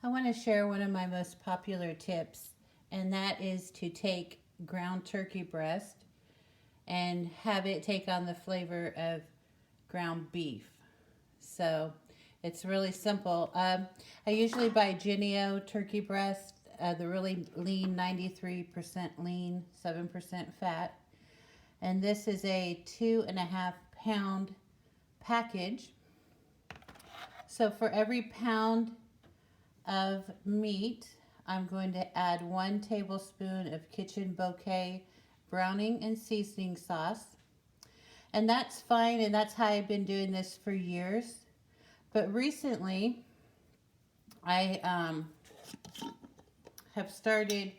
I want to share one of my most popular tips, and that is to take ground turkey breast and have it take on the flavor of ground beef. So it's really simple. I usually buy Genio turkey breast, the really lean, 93% lean, 7% fat. And this is a 2.5 pound package. So for every pound of meat, I'm going to add 1 tablespoon of kitchen bouquet browning and seasoning sauce. And that's fine, and that's how I've been doing this for years. But recently, I have started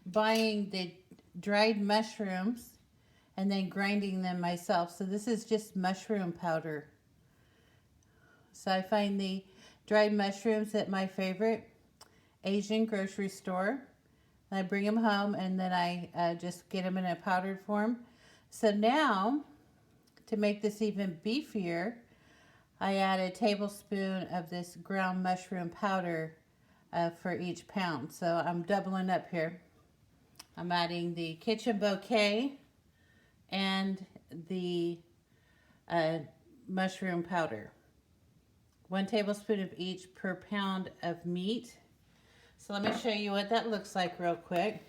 buying the dried mushrooms and then grinding them myself. So this is just mushroom powder. So I find the dried mushrooms at my favorite Asian grocery store. I bring them home, and then I just get them in a powdered form. So now, to make this even beefier, I add a tablespoon of this ground mushroom powder for each pound. So I'm doubling up here. I'm adding the kitchen bouquet and the mushroom powder. 1 tablespoon of each per pound of meat. So let me show you what that looks like real quick.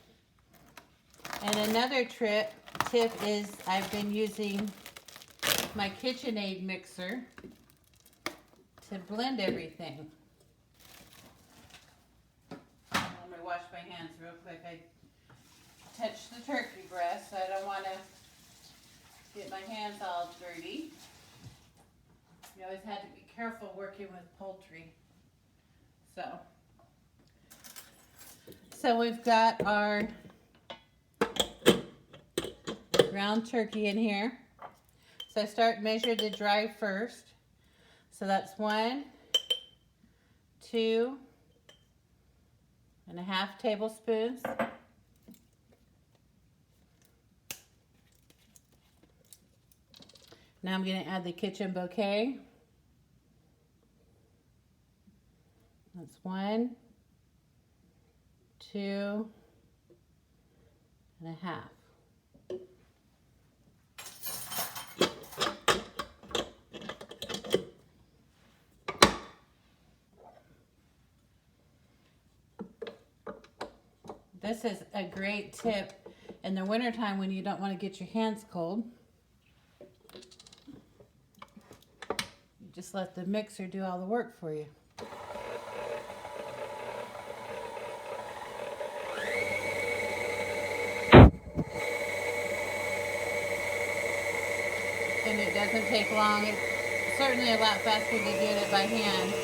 And another tip is I've been using my KitchenAid mixer to blend everything. Let me wash my hands real quick. I touched the turkey breast, so I don't want to get my hands all dirty. You always have to be careful working with poultry. So we've got our ground turkey in here. So I measure the dry first. So that's 1, 2.5 tablespoons. Now I'm going to add the kitchen bouquet. That's 1, 2.5. This is a great tip in the wintertime when you don't want to get your hands cold. You just let the mixer do all the work for you. And it doesn't take long. It's certainly a lot faster to do it by hand.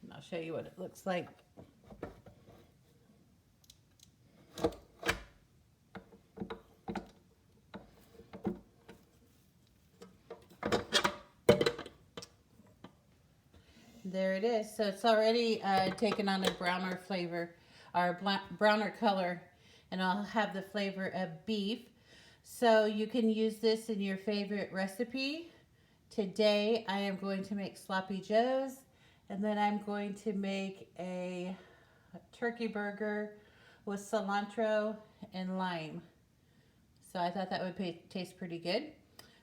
And I'll show you what it looks like. There it is. So it's already taken on a browner flavor, or browner color, and I'll have the flavor of beef. So you can use this in your favorite recipe. Today I am going to make sloppy joes, and then I'm going to make a turkey burger with cilantro and lime. So I thought that would taste pretty good.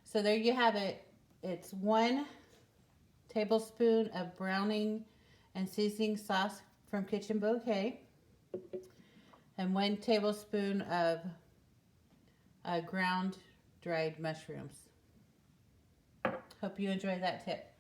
So there you have it. It's 1 tablespoon of browning and seasoning sauce from Kitchen Bouquet, and 1 tablespoon of ground dried mushrooms. Hope you enjoyed that tip.